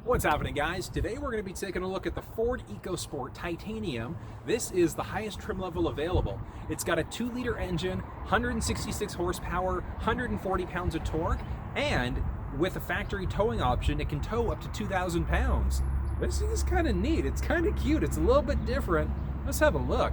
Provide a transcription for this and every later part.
What's happening, guys? Today we're going to be taking a look at the Ford EcoSport Titanium. This is the highest trim level available. It's got a 2-liter engine, 166 horsepower, 140 pounds of torque, and with a factory towing option, it can tow up to 2,000 pounds. This is kind of neat. It's kind of cute. It's a little bit different. Let's have a look.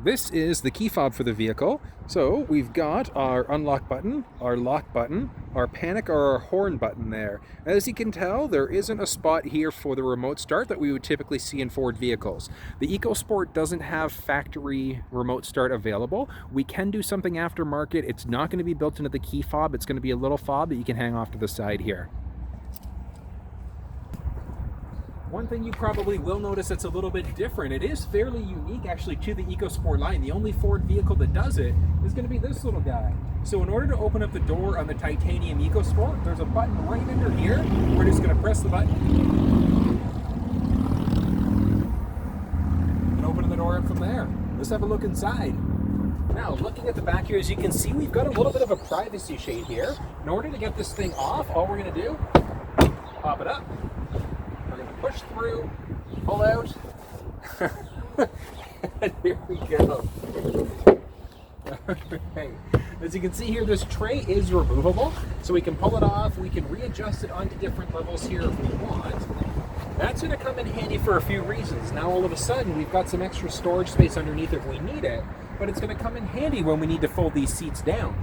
This is the key fob for the vehicle. So we've got our unlock button, our lock button, our panic or our horn button there. As you can tell, there isn't a spot here for the remote start that we would typically see in Ford vehicles. The EcoSport doesn't have factory remote start available. We can do something aftermarket. It's not going to be built into the key fob. It's going to be a little fob that you can hang off to the side here. One thing you probably will notice that's a little bit different, it is fairly unique actually to the EcoSport line. The only Ford vehicle that does it is going to be this little guy. So in order to open up the door on the Titanium EcoSport, there's a button right under here. We're just going to press the button and open the door up from there. Let's have a look inside. Now, looking at the back here, as you can see, we've got a little bit of a privacy shade here. In order to get this thing off, all we're going to do, pop it up. Push through, pull out, and here we go. Okay. As you can see here, this tray is removable, so we can pull it off, we can readjust it onto different levels here if we want. That's going to come in handy for a few reasons. Now all of a sudden, we've got some extra storage space underneath if we need it, but it's going to come in handy when we need to fold these seats down.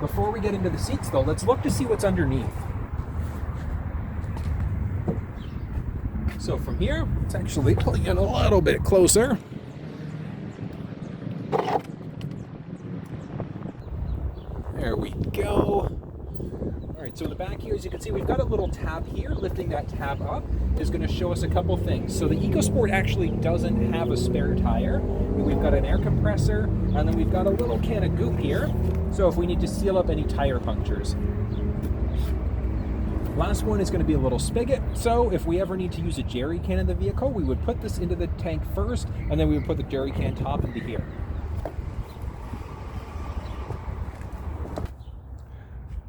Before we get into the seats though, let's look to see what's underneath. So from here, let's actually pull in a little bit closer. There we go. All right, so in the back here, as you can see, we've got a little tab here. Lifting that tab up is going to show us a couple things. So the EcoSport actually doesn't have a spare tire. We've got an air compressor, and then we've got a little can of goop here. So if we need to seal up any tire punctures. Last one is going to be a little spigot, so if we ever need to use a jerry can in the vehicle, we would put this into the tank first, and then we would put the jerry can top into here.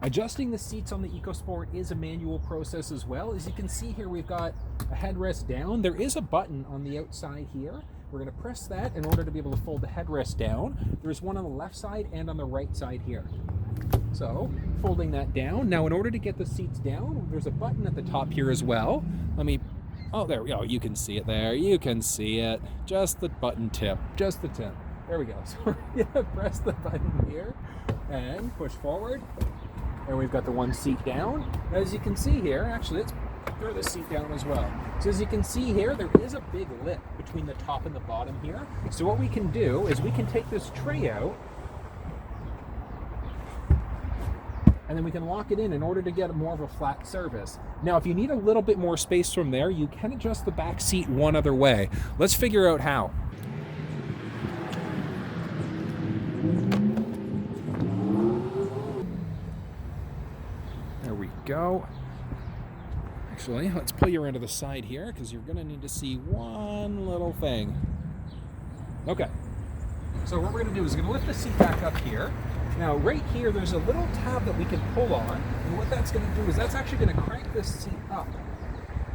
Adjusting the seats on the EcoSport is a manual process as well. As you can see here, we've got a headrest down. There is a button on the outside here. We're going to press that in order to be able to fold the headrest down. There's one on the left side and on the right side here. So, folding that down. Now, in order to get the seats down, there's a button at the top here as well. Oh, there we go. You can see it there. You can see it. Just the button tip. Just the tip. There we go. So, we're going to press the button here and push forward. And we've got the one seat down. As you can see here, actually, let's throw the seat down as well. So as you can see here, there is a big lip between the top and the bottom here. So what we can do is we can take this tray out, and then we can lock it in order to get more of a flat surface. Now, if you need a little bit more space from there, you can adjust the back seat one other way. Let's figure out how. There we go. Actually, let's pull you around to the side here because you're going to need to see one little thing. Okay. So what we're going to do is we're going to lift the seat back up here. Now, right here, there's a little tab that we can pull on, and what that's going to do is that's actually going to crank this seat up.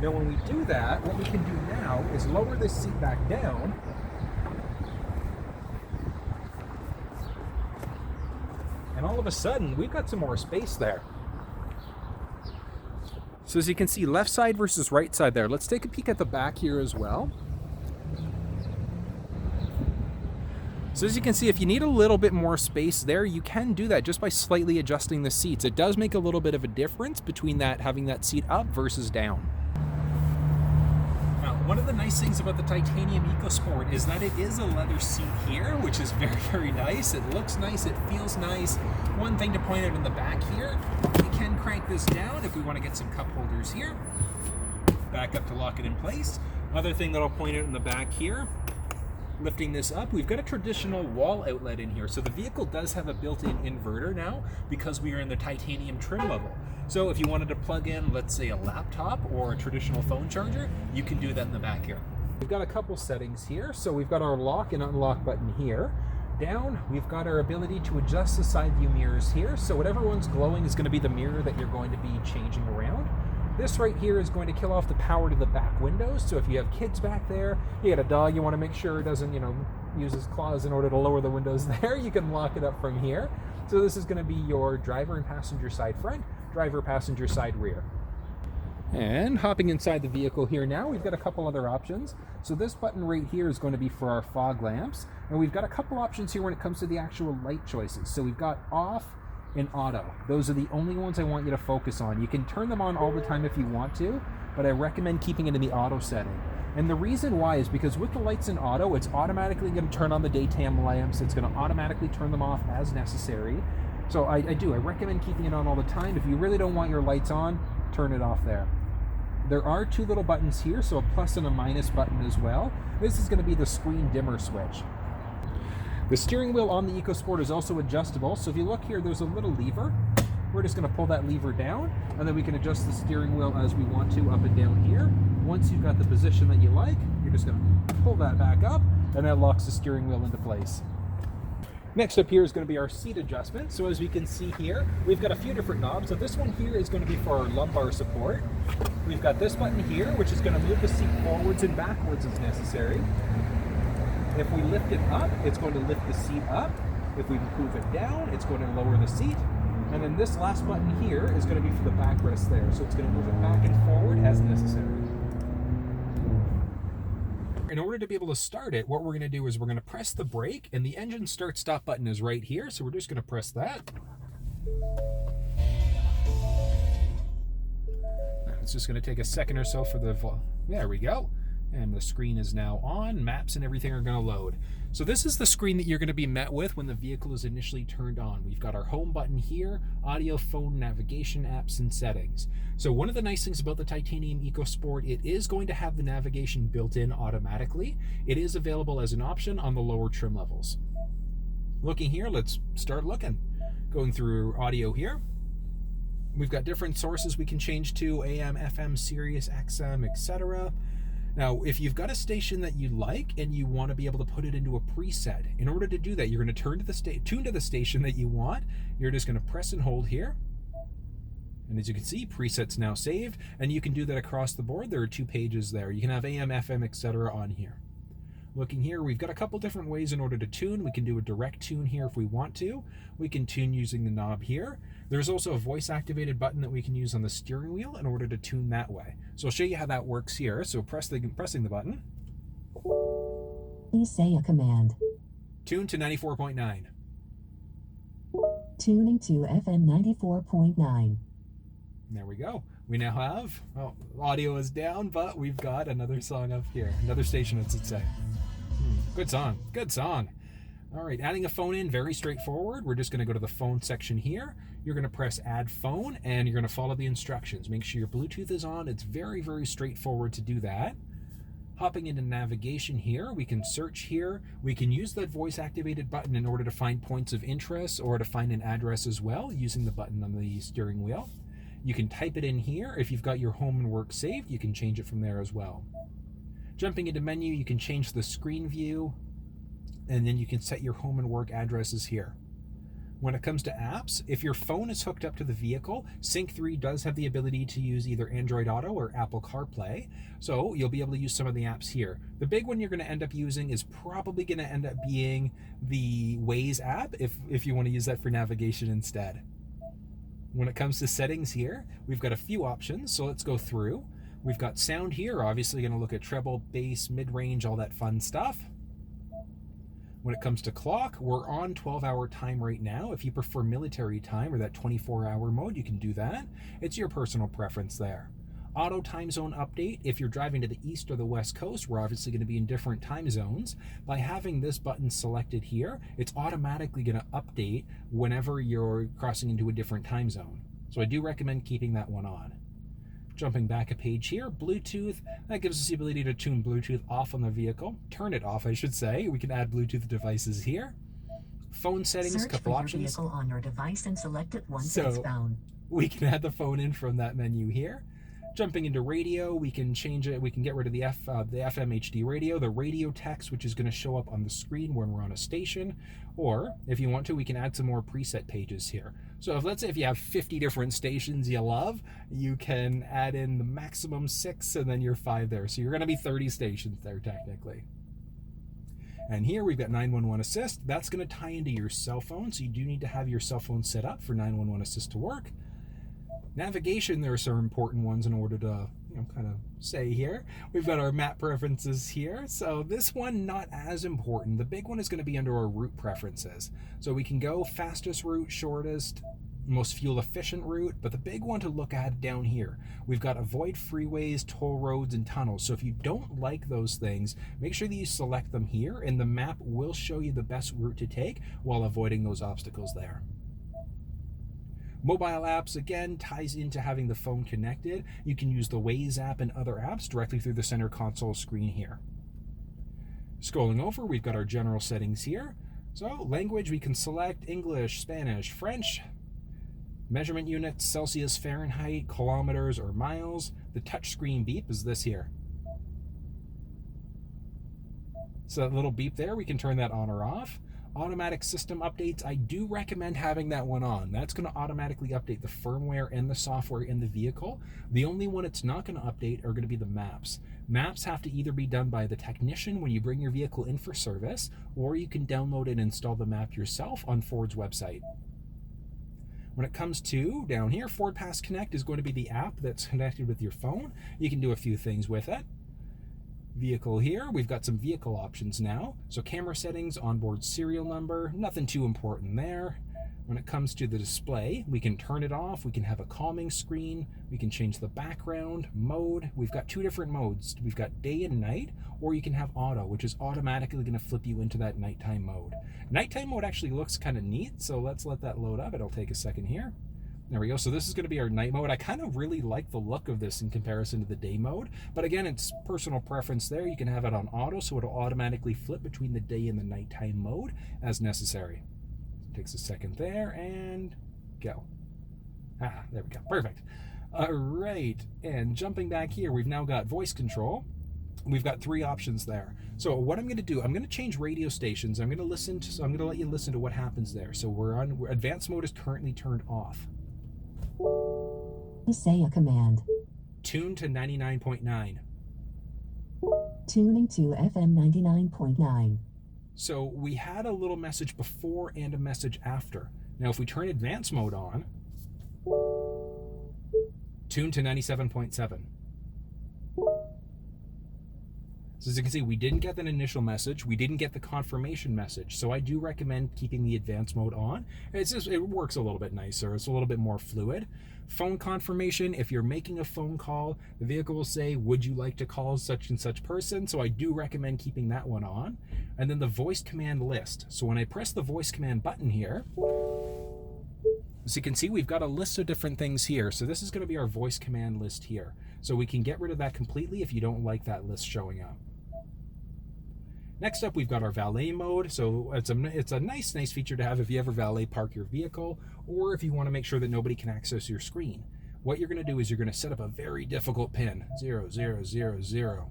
Now, when we do that, what we can do now is lower this seat back down, and all of a sudden, we've got some more space there. So as you can see, left side versus right side there. Let's take a peek at the back here as well. So as you can see, if you need a little bit more space there, you can do that just by slightly adjusting the seats. It does make a little bit of a difference between that having that seat up versus down. Now, one of the nice things about the Titanium EcoSport is that it is a leather seat here, which is very, very nice. It looks nice, it feels nice. One thing to point out in the back here, we can crank this down if we want to get some cup holders here. Back up to lock it in place. Other thing that I'll point out in the back here, Lifting this up, we've got a traditional wall outlet in here. So the vehicle does have a built-in inverter now because we are in the titanium trim level. So if you wanted to plug in, let's say, a laptop or a traditional phone charger, you can do that in the back here. We've got a couple settings here. So we've got our lock and unlock button here. Down, we've got our ability to adjust the side view mirrors here. So whatever one's glowing is going to be the mirror that you're going to be changing around. This right here is going to kill off the power to the back windows. So if you have kids back there, you got a dog, you want to make sure it doesn't, use his claws in order to lower the windows there, you can lock it up from here. So this is going to be your driver and passenger side front, driver passenger side rear. And hopping inside the vehicle here now, we've got a couple other options. So this button right here is going to be for our fog lamps. And we've got a couple options here when it comes to the actual light choices. So we've got off and auto. Those are the only ones I want you to focus on. You can turn them on all the time if you want to, but I recommend keeping it in the auto setting. And the reason why is because with the lights in auto, it's automatically going to turn on the daytime lamps. It's going to automatically turn them off as necessary. So I recommend keeping it on all the time. If you really don't want your lights on, turn it off there. There are two little buttons here, so a plus and a minus button as well. This is going to be the screen dimmer switch. The steering wheel on the EcoSport is also adjustable, so if you look here, there's a little lever. We're just going to pull that lever down, and then we can adjust the steering wheel as we want to up and down here. Once you've got the position that you like, you're just going to pull that back up, and that locks the steering wheel into place. Next up here is going to be our seat adjustment. So as we can see here, we've got a few different knobs. So this one here is going to be for our lumbar support. We've got this button here, which is going to move the seat forwards and backwards as necessary. If we lift it up, it's going to lift the seat up. If we move it down, it's going to lower the seat. And then this last button here is going to be for the backrest there. So it's going to move it back and forward as necessary. In order to be able to start it, what we're going to do is we're going to press the brake, and the engine start stop button is right here. So we're just going to press that. It's just going to take a second or so for the, there we go. And the screen is now on. Maps and everything are going to load. So this is the screen that you're going to be met with when the vehicle is initially turned on. We've got our home button here, audio, phone, navigation, apps, and settings. So one of the nice things about the Titanium EcoSport, it is going to have the navigation built in automatically. It is available as an option on the lower trim levels. Looking here, let's start looking. Going through audio here. We've got different sources we can change to, AM, FM, Sirius, XM, etc. Now, if you've got a station that you like and you want to be able to put it into a preset, in order to do that, you're going to tune to the station that you want. You're just going to press and hold here. And as you can see, presets now saved, and you can do that across the board. There are 2 pages there. You can have AM, FM, etc. on here. Looking here, we've got a couple different ways in order to tune. We can do a direct tune here if we want to. We can tune using the knob here. There's also a voice-activated button that we can use on the steering wheel in order to tune that way. So I'll show you how that works here. So pressing the button. Please say a command. Tune to 94.9. Tuning to FM 94.9. There we go. We now have, well, audio is down, but we've got another song up here. Another station, it should say. Good song. Good song. All right, adding a phone in, very straightforward. We're just going to go to the phone section here. You're going to press add phone, and you're going to follow the instructions. Make sure your Bluetooth is on. It's very, very straightforward to do that. Hopping into navigation here, we can search here. We can use that voice-activated button in order to find points of interest or to find an address as well, using the button on the steering wheel. You can type it in here. If you've got your home and work saved, you can change it from there as well. Jumping into menu, you can change the screen view, and then you can set your home and work addresses here. When it comes to apps, if your phone is hooked up to the vehicle, Sync 3 does have the ability to use either Android Auto or Apple CarPlay, so you'll be able to use some of the apps here. The big one you're going to end up using is probably going to end up being the Waze app, if you want to use that for navigation instead. When it comes to settings here, we've got a few options, so let's go through. We've got sound here, obviously going to look at treble, bass, mid-range, all that fun stuff. When it comes to clock, we're on 12-hour time right now. If you prefer military time or that 24-hour mode, you can do that. It's your personal preference there. Auto time zone update, if you're driving to the east or the west coast, we're obviously going to be in different time zones. By having this button selected here, it's automatically going to update whenever you're crossing into a different time zone. So I do recommend keeping that one on. Jumping back a page here, Bluetooth, that gives us the ability to tune Bluetooth off on the vehicle. Turn it off, I should say. We can add Bluetooth devices here. Phone settings, Search couple for your options. vehicle on your device and select it once it's found. We can add the phone in from that menu here. Jumping into radio, we can change it. We can get rid of the FM HD radio, the radio text, which is going to show up on the screen when we're on a station. Or if you want to, we can add some more preset pages here. So let's say if you have 50 different stations you love, you can add in the maximum 6 and then you're 5 there. So you're going to be 30 stations there technically. And here we've got 911 Assist. That's going to tie into your cell phone, so you do need to have your cell phone set up for 911 Assist to work. Navigation, there are some important ones in order to, kind of say here. We've got our map preferences here. So this one, not as important. The big one is going to be under our route preferences. So we can go fastest route, shortest, most fuel efficient route, but the big one to look at down here, we've got avoid freeways, toll roads, and tunnels. So if you don't like those things, make sure that you select them here, and the map will show you the best route to take while avoiding those obstacles there. Mobile apps, again, ties into having the phone connected. You can use the Waze app and other apps directly through the center console screen here. Scrolling over, we've got our general settings here. So language, we can select English, Spanish, French. Measurement units, Celsius, Fahrenheit, kilometers, or miles. The touchscreen beep is this here. So that little beep there, we can turn that on or off. Automatic system updates, I do recommend having that one on. That's going to automatically update the firmware and the software in the vehicle. The only one it's not going to update are going to be the maps. Maps have to either be done by the technician when you bring your vehicle in for service, or you can download and install the map yourself on Ford's website. When it comes to down here, Ford Pass Connect is going to be the app that's connected with your phone. You can do a few things with it. Vehicle here, we've got some vehicle options now. So camera settings, onboard serial number, nothing too important there. When it comes to the display, we can turn it off, we can have a calming screen, we can change the background, mode. We've got 2 different modes. We've got day and night, or you can have auto, which is automatically going to flip you into that nighttime mode. Nighttime mode actually looks kind of neat, so let's let that load up. It'll take a second here. There we go. So this is going to be our night mode. I kind of really like the look of this in comparison to the day mode, but again, it's personal preference there. You can have it on auto, so it'll automatically flip between the day and the nighttime mode as necessary. Takes a second there and go. There we go. Perfect. All right. And jumping back here, we've now got voice control. We've got 3 options there. So what I'm going to do, I'm going to change radio stations. I'm going to let you listen to what happens there. So advanced mode is currently turned off. Please say a command. Tune to 99.9. Tuning to FM 99.9. So we had a little message before and a message after. Now if we turn advanced mode on, tune to 97.7. So as you can see, we didn't get that initial message. We didn't get the confirmation message. So I do recommend keeping the advanced mode on. It works a little bit nicer. It's a little bit more fluid. Phone confirmation, if you're making a phone call, the vehicle will say, would you like to call such and such person? So I do recommend keeping that one on. And then the voice command list. So when I press the voice command button here, as you can see, we've got a list of different things here. So this is going to be our voice command list here. So we can get rid of that completely if you don't like that list showing up. Next up, we've got our valet mode. So it's a nice feature to have if you ever valet park your vehicle, or if you want to make sure that nobody can access your screen. What you're going to do is you're going to set up a very difficult pin, 0000,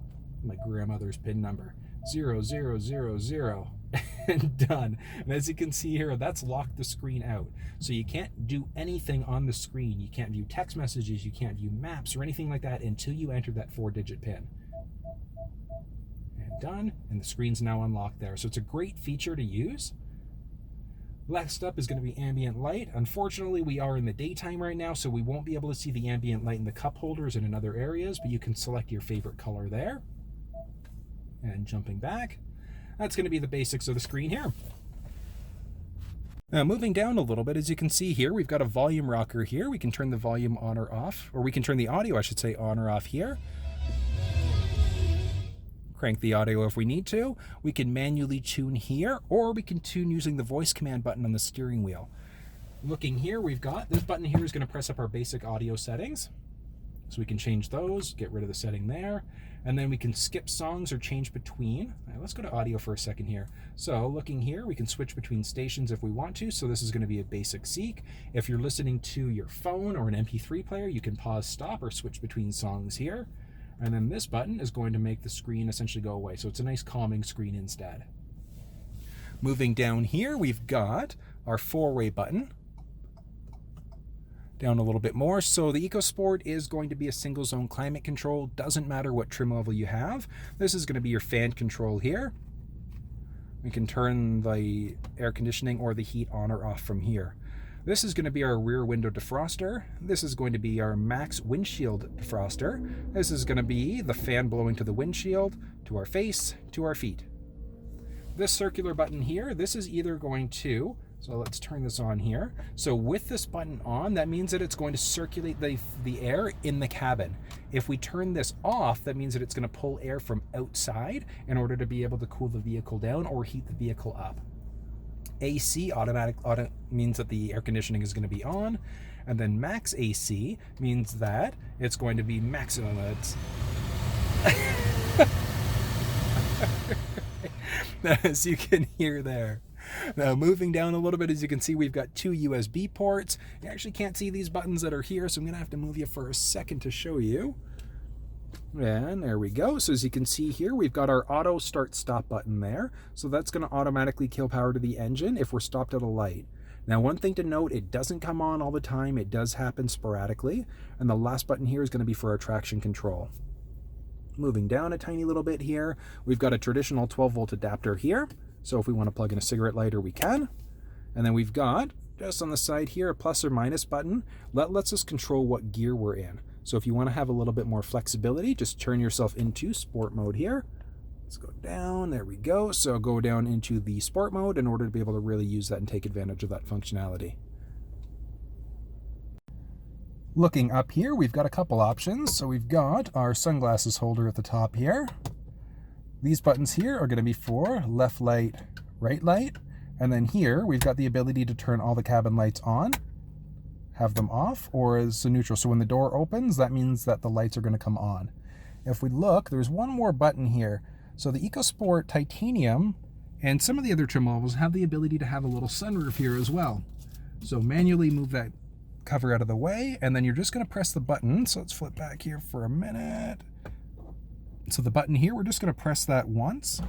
my grandmother's pin number, 0000, and done. And as you can see here, that's locked the screen out. So you can't do anything on the screen. You can't view text messages, you can't view maps or anything like that until you enter that 4-digit pin. Done, and the screen's now unlocked there. So it's a great feature to use. Next up is going to be ambient light. Unfortunately, we are in the daytime right now, so we won't be able to see the ambient light in the cup holders and in other areas, but you can select your favorite color there. And jumping back, that's going to be the basics of the screen here. Now moving down a little bit, as you can see here, we've got a volume rocker here. We can turn the volume on or off, or we can turn the audio, I should say, on or off here. Crank the audio if we need to. We can manually tune here, or we can tune using the voice command button on the steering wheel. Looking here, we've got this button here is going to press up our basic audio settings. So we can change those, get rid of the setting there, and then we can skip songs or change between. All right, let's go to audio for a second here. So looking here, we can switch between stations if we want to. So this is going to be a basic seek. If you're listening to your phone or an MP3 player, you can pause, stop, or switch between songs here. And then this button is going to make the screen essentially go away. So it's a nice calming screen instead. Moving down here, we've got our 4-way button. Down a little bit more. So the EcoSport is going to be a single zone climate control. Doesn't matter what trim level you have. This is going to be your fan control here. We can turn the air conditioning or the heat on or off from here. This is going to be our rear window defroster. This is going to be our max windshield defroster. This is going to be the fan blowing to the windshield, to our face, to our feet. This circular button here, this is either going to, so let's turn this on here. So with this button on, that means that it's going to circulate the air in the cabin. If we turn this off, that means that it's going to pull air from outside in order to be able to cool the vehicle down or heat the vehicle up. AC, automatic means that the air conditioning is going to be on. And then max AC means that it's going to be maximum. As you can hear there. Now moving down a little bit, as you can see, we've got 2 USB ports. You actually can't see these buttons that are here, so I'm going to have to move you for a second to show you. And there we go. So as you can see here, we've got our auto start stop button there. So that's going to automatically kill power to the engine if we're stopped at a light. Now, one thing to note, it doesn't come on all the time. It does happen sporadically. And the last button here is going to be for our traction control. Moving down a tiny little bit here, we've got a traditional 12-volt adapter here. So if we want to plug in a cigarette lighter, we can. And then we've got, just on the side here, a plus or minus button. Lets us control what gear we're in. So if you want to have a little bit more flexibility, just turn yourself into sport mode here. Let's go down, there we go. So go down into the sport mode in order to be able to really use that and take advantage of that functionality. Looking up here, we've got a couple options. So we've got our sunglasses holder at the top here. These buttons here are going to be for left light, right light. And then here, we've got the ability to turn all the cabin lights on, have them off, or as a neutral. So when the door opens, that means that the lights are going to come on. If we look, there's one more button here. So the EcoSport Titanium and some of the other trim levels have the ability to have a little sunroof here as well. So manually move that cover out of the way, and then you're just going to press the button. So let's flip back here for a minute. So the button here, we're just going to press that once.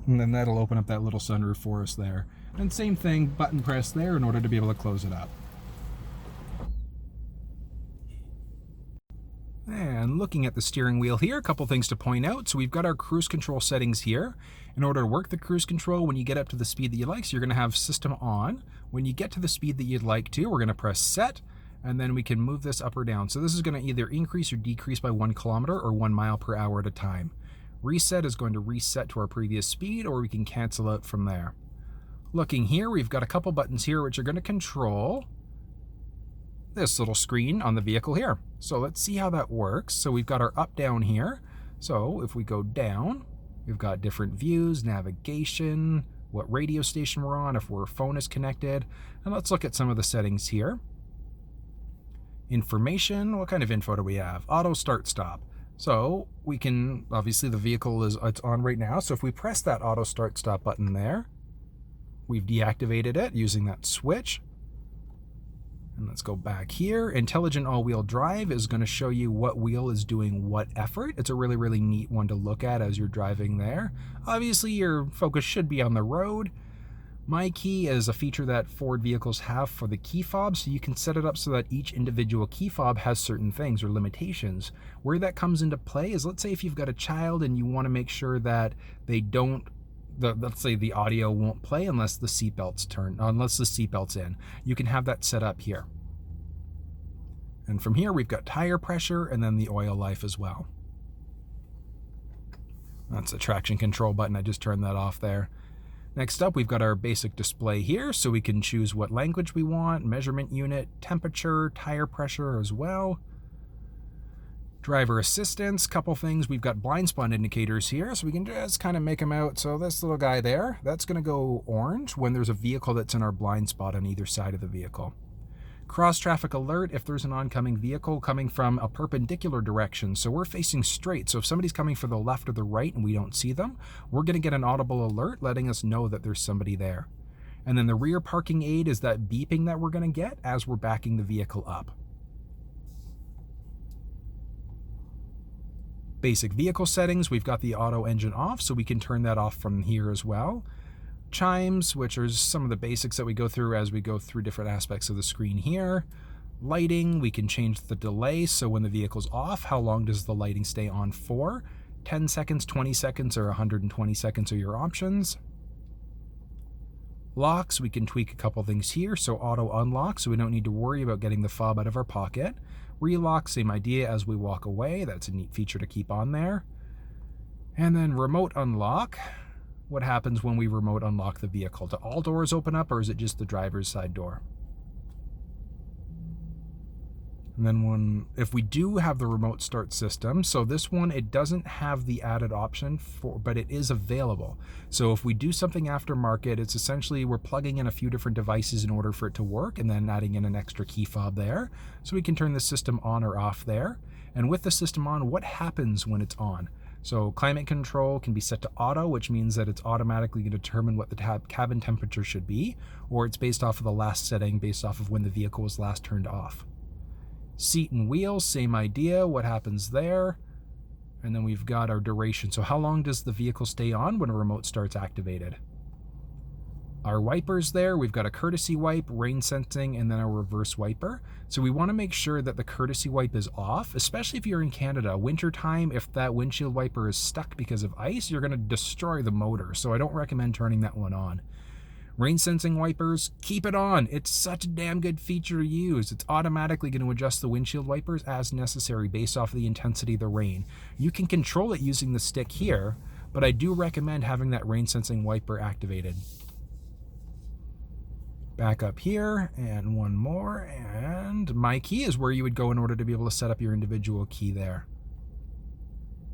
And then that'll open up that little sunroof for us there. And same thing, button press there in order to be able to close it up. And looking at the steering wheel here, a couple things to point out. So we've got our cruise control settings here. In order to work the cruise control, when you get up to the speed that you like, so you're going to have system on. When you get to the speed that you'd like to, we're going to press set, and then we can move this up or down. So this is going to either increase or decrease by 1 kilometer or 1 mile per hour at a time. Reset is going to reset to our previous speed, or we can cancel out from there. Looking here, we've got a couple buttons here which are going to control this little screen on the vehicle here. So let's see how that works. So we've got our up down here. So if we go down, we've got different views, navigation, what radio station we're on, if our phone is connected. And let's look at some of the settings here. Information, what kind of info do we have? Auto start stop. So we can, obviously the vehicle it's on right now. So if we press that auto start stop button there, we've deactivated it using that switch. And let's go back here. Intelligent all-wheel drive is going to show you what wheel is doing what effort. It's a really, really neat one to look at as you're driving there. Obviously, your focus should be on the road. My Key is a feature that Ford vehicles have for the key fob, so you can set it up so that each individual key fob has certain things or limitations. Where that comes into play is, let's say if you've got a child and you want to make sure that they don't, let's say the audio won't play unless the seatbelt's in. You can have that set up here. And from here, we've got tire pressure and then the oil life as well. That's the traction control button. I just turned that off there. Next up, we've got our basic display here, so we can choose what language we want, measurement unit, temperature, tire pressure as well. Driver assistance, couple things. We've got blind spot indicators here, so we can just kind of make them out. So this little guy there, that's going to go orange when there's a vehicle that's in our blind spot on either side of the vehicle. Cross traffic alert if there's an oncoming vehicle coming from a perpendicular direction. So we're facing straight. So if somebody's coming from the left or the right and we don't see them, we're going to get an audible alert letting us know that there's somebody there. And then the rear parking aid is that beeping that we're going to get as we're backing the vehicle up. Basic vehicle settings, we've got the auto engine off, so we can turn that off from here as well. Chimes, which are some of the basics that we go through as we go through different aspects of the screen here. Lighting, we can change the delay, so when the vehicle's off, how long does the lighting stay on for? 10 seconds, 20 seconds, or 120 seconds are your options. Locks, we can tweak a couple things here, so auto unlock, so we don't need to worry about getting the fob out of our pocket. Relock, same idea as we walk away, that's a neat feature to keep on there. And then remote unlock, what happens when we remote unlock the vehicle? Do all doors open up, or is it just the driver's side door? And then if we do have the remote start system, so this one, it doesn't have the added option but it is available. So if we do something aftermarket, it's essentially we're plugging in a few different devices in order for it to work and then adding in an extra key fob there. So we can turn the system on or off there. And with the system on, what happens when it's on? So climate control can be set to auto, which means that it's automatically going to determine what the cabin temperature should be, or it's based off of the last setting, based off of when the vehicle was last turned off. Seat and wheel, same idea, what happens there. And then we've got our duration. So how long does the vehicle stay on when a remote starts activated? Our wipers there, we've got a courtesy wipe, rain sensing, and then a reverse wiper. So we want to make sure that the courtesy wipe is off, especially if you're in Canada. Wintertime, if that windshield wiper is stuck because of ice, you're going to destroy the motor. So I don't recommend turning that one on. Rain sensing wipers, keep it on. It's such a damn good feature to use. It's automatically going to adjust the windshield wipers as necessary based off of the intensity of the rain. You can control it using the stick here, but I do recommend having that rain sensing wiper activated. Back up here, and one more, and my key is where you would go in order to be able to set up your individual key there.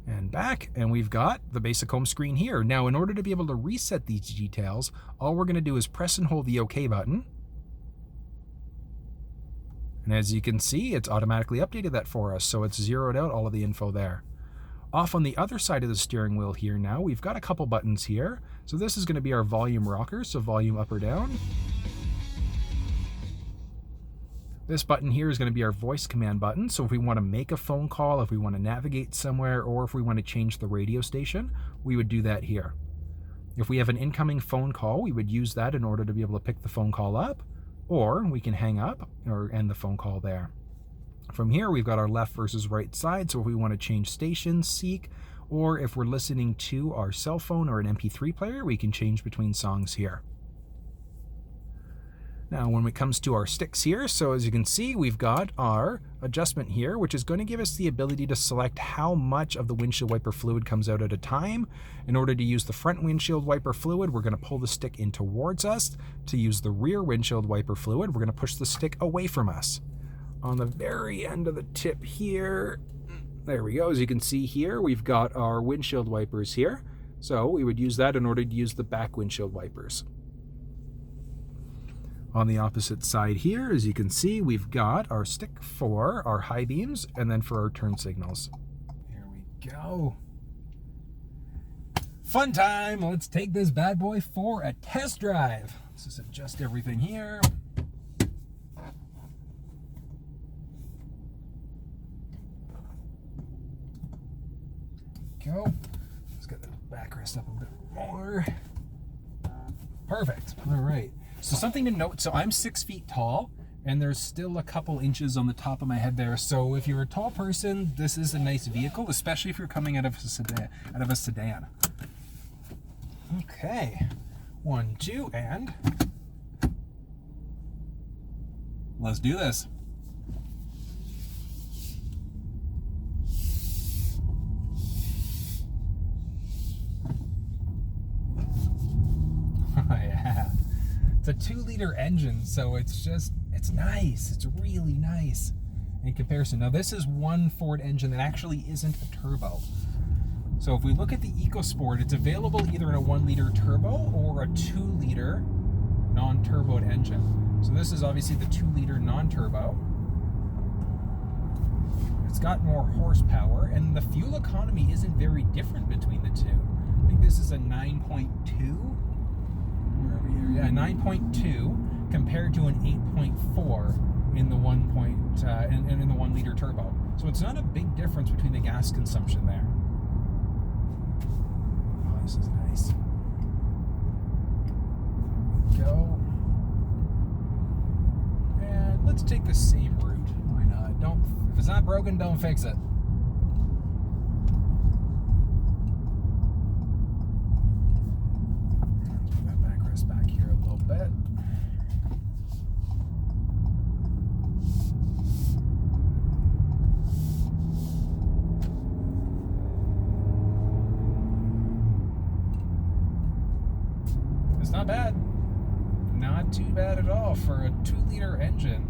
And back, and we've got the basic home screen here. Now, in order to be able to reset these details, all we're going to do is press and hold the OK button. And as you can see, it's automatically updated that for us, so it's zeroed out all of the info there. Off on the other side of the steering wheel here now, we've got a couple buttons here. So this is going to be our volume rocker, so volume up or down. This button here is going to be our voice command button. So if we want to make a phone call, if we want to navigate somewhere, or if we want to change the radio station, we would do that here. If we have an incoming phone call, we would use that in order to be able to pick the phone call up, or we can hang up or end the phone call there. From here, we've got our left versus right side. So if we want to change stations, seek, or if we're listening to our cell phone or an MP3 player, we can change between songs here. Now, when it comes to our sticks here, so as you can see, we've got our adjustment here, which is going to give us the ability to select how much of the windshield wiper fluid comes out at a time. In order to use the front windshield wiper fluid, we're going to pull the stick in towards us. To use the rear windshield wiper fluid, we're going to push the stick away from us. On the very end of the tip here, there we go. As you can see here, we've got our windshield wipers here. So we would use that in order to use the back windshield wipers. On the opposite side here, as you can see, we've got our stick for our high beams and then for our turn signals. Here we go. Fun time! Let's take this bad boy for a test drive. Let's just adjust everything here. Go. Let's get the backrest up a bit more. Perfect. All right. So something to note, so I'm 6 feet tall, and there's still a couple inches on the top of my head there. So if you're a tall person, this is a nice vehicle, especially if you're coming out of a sedan. Okay. 1, 2, and let's do this. It's a 2-liter engine, so it's nice. It's really nice in comparison. Now, this is one Ford engine that actually isn't a turbo. So if we look at the EcoSport, it's available either in a 1-liter turbo or a 2-liter non-turboed engine. So this is obviously the 2-liter non-turbo. It's got more horsepower, and the fuel economy isn't very different between the two. I think this is a 9.2. Where are we here? Yeah, 9.2 compared to an 8.4 in the 1-liter turbo. So it's not a big difference between the gas consumption there. Oh, this is nice. There we go. And let's take the same route. Why not? If it's not broken, don't fix it. Let's put that backrest back here a little bit. It's not bad. Not too bad at all for a 2-liter engine.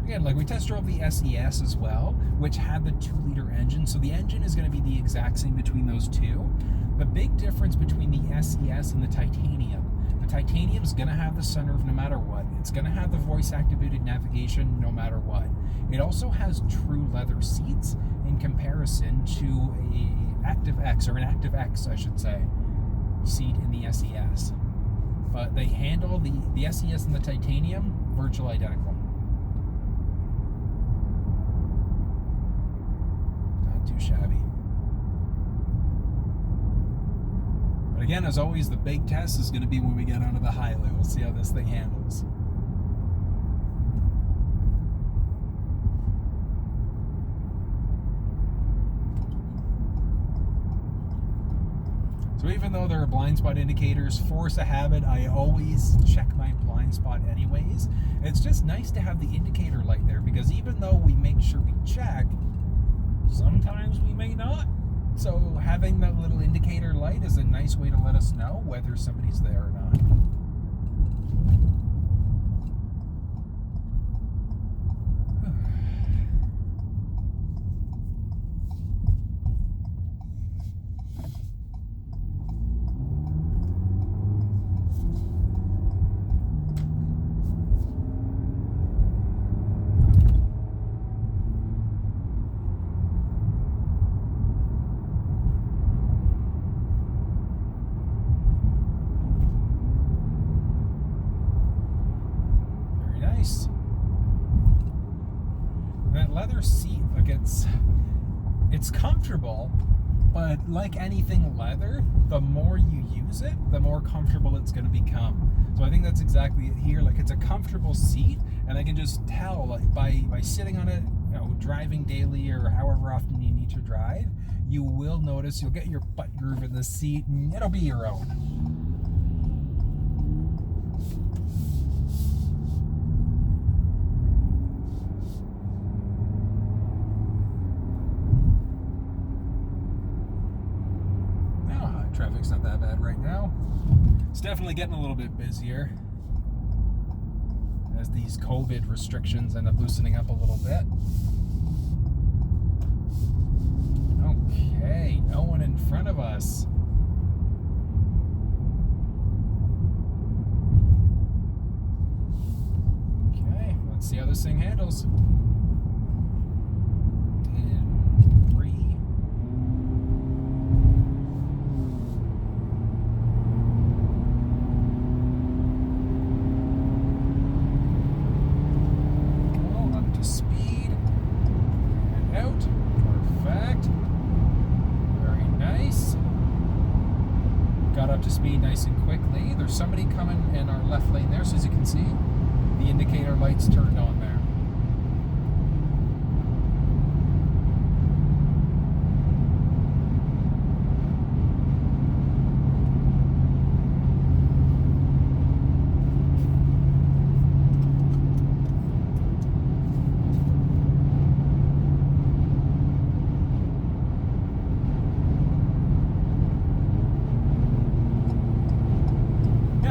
Again, like we test drove the SES as well, which had the 2-liter engine, so the engine is going to be the exact same between those two. The big difference between the SES and the Titanium, the Titanium is going to have the sunroof no matter what. It's going to have the voice-activated navigation no matter what. It also has true leather seats in comparison to an Active X I should say, seat in the SES. But they handle the SES and the Titanium virtual identical. Too shabby. But again, as always, the big test is going to be when we get onto the highway. We'll see how this thing handles. So even though there are blind spot indicators, force a habit, I always check my blind spot anyways. It's just nice to have the indicator light there, because even though we make sure we check, sometimes we may not. So having that little indicator light is a nice way to let us know whether somebody's there or not. That leather seat, like it's comfortable, but like anything leather, the more you use it, the more comfortable it's going to become. So I think that's exactly it here. Like, it's a comfortable seat, and I can just tell, like, by sitting on it, you know, driving daily or however often you need to drive, you will notice you'll get your butt groove in the seat, and it'll be your own. Traffic's not that bad right now. It's definitely getting a little bit busier as these COVID restrictions end up loosening up a little bit. Okay, no one in front of us. Okay, let's see how this thing handles. Up to speed nice and quickly. There's somebody coming in our left lane there, so as you can see, the indicator lights turned on there.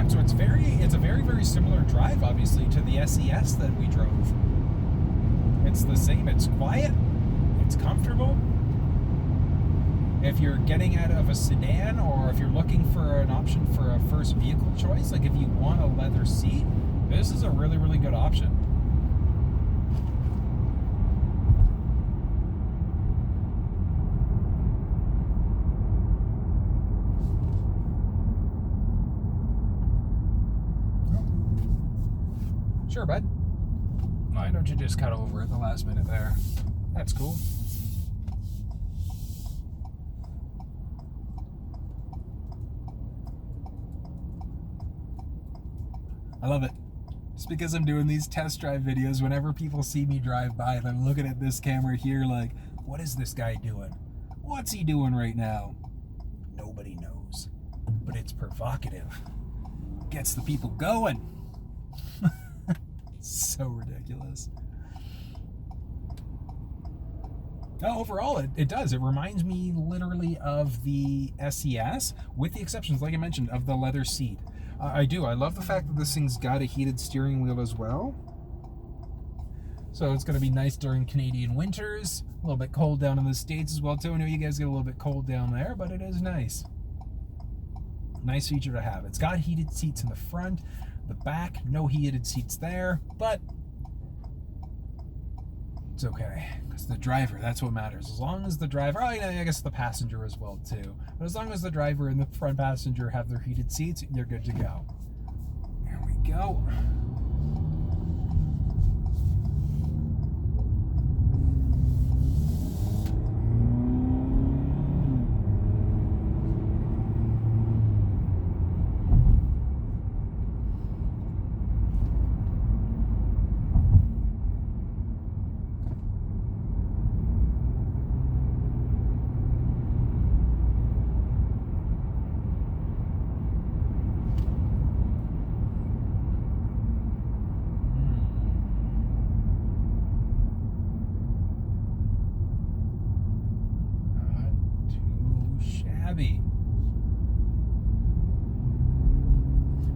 So it's a very similar drive, obviously, to the SES that we drove. It's the same. It's quiet. It's comfortable. If you're getting out of a sedan, or if you're looking for an option for a first vehicle choice, like if you want a leather seat, This is a really, really good option. Sure, bud. Why don't you just cut over at the last minute there? That's cool. I love it. Just because I'm doing these test drive videos, whenever people see me drive by, they're looking at this camera here like, what is this guy doing? What's he doing right now? Nobody knows. But it's provocative. Gets the people going. So ridiculous. No, overall, it does. It reminds me literally of the SES, with the exceptions, like I mentioned, of the leather seat. I do. I love the fact that this thing's got a heated steering wheel as well. So it's going to be nice during Canadian winters. A little bit cold down in the States as well, too. I know you guys get a little bit cold down there, but it is nice. Nice feature to have. It's got heated seats in the front. The back, no heated seats there, but it's okay. Because the driver, that's what matters. As long as the driver, I guess the passenger as well too, but as long as the driver and the front passenger have their heated seats, you're good to go. There we go.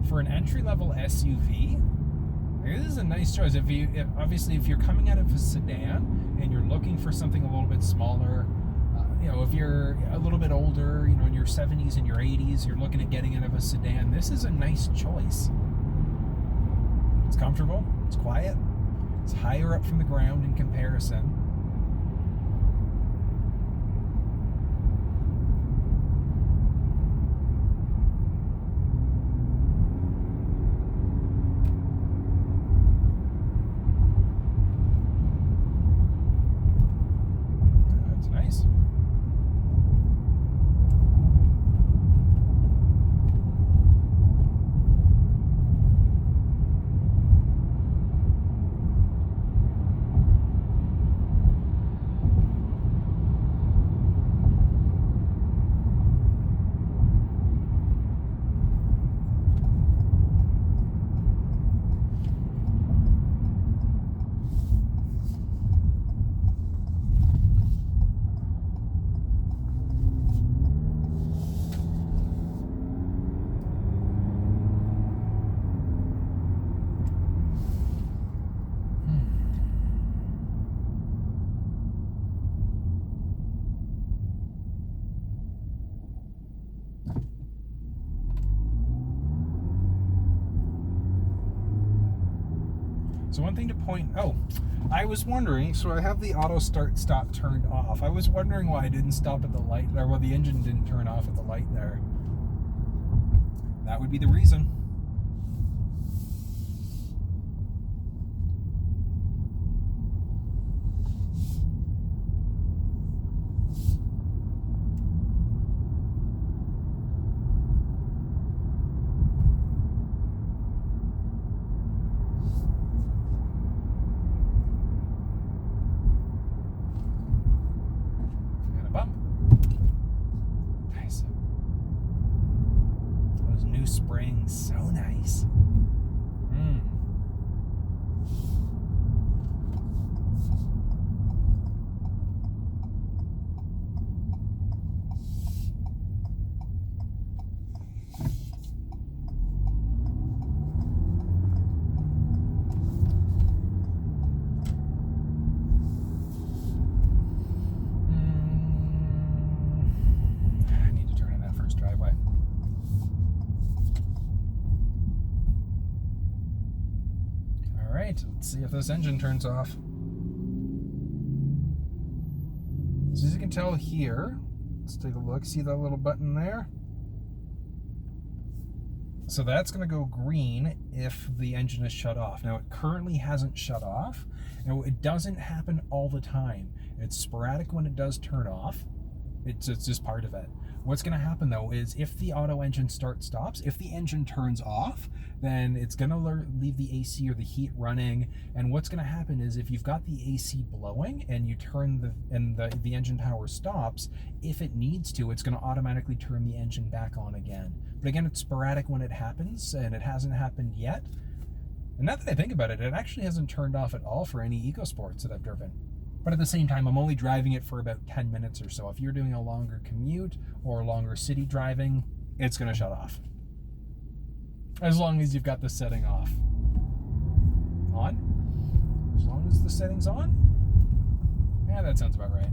For an entry-level SUV, this is a nice choice. Obviously, if you're coming out of a sedan and you're looking for something a little bit smaller, if you're a little bit older, in your 70s and your 80s, you're looking at getting out of a sedan, this is a nice choice. It's comfortable, it's quiet, it's higher up from the ground in comparison. So one thing to I was wondering, so I have the auto start stop turned off. I was wondering why I didn't stop at the light, or why the engine didn't turn off at the light there. That would be the reason. Springs, so nice. I need to turn in that first driveway. right, let's see if this engine turns off. So as you can tell here, let's take a look. See that little button there? So that's going to go green if the engine is shut off. Now, it currently hasn't shut off. Now, it doesn't happen all the time. It's sporadic when it does turn off. It's just part of it. What's going to happen, though, is if the auto engine stops, if the engine turns off, then it's going to leave the AC or the heat running. And what's going to happen is if you've got the AC blowing and you turn the engine power stops, if it needs to, it's going to automatically turn the engine back on again. But again, it's sporadic when it happens, and it hasn't happened yet. And now that I think about it, it actually hasn't turned off at all for any EcoSports that I've driven. But at the same time, I'm only driving it for about 10 minutes or so. If you're doing a longer commute or longer city driving, it's going to shut off. As long as you've got the setting off. On? As long as the setting's on? Yeah, that sounds about right.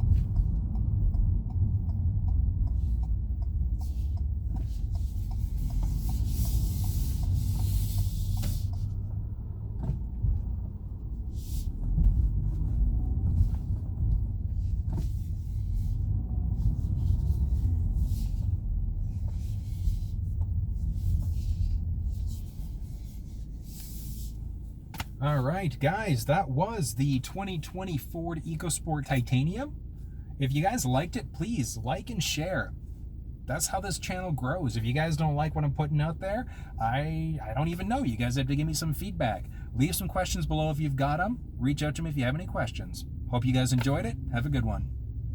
All right, guys, that was the 2020 Ford EcoSport Titanium. If you guys liked it, please like and share. That's how this channel grows. If you guys don't like what I'm putting out there, I don't even know. You guys have to give me some feedback. Leave some questions below if you've got them. Reach out to me if you have any questions. Hope you guys enjoyed it. Have a good one.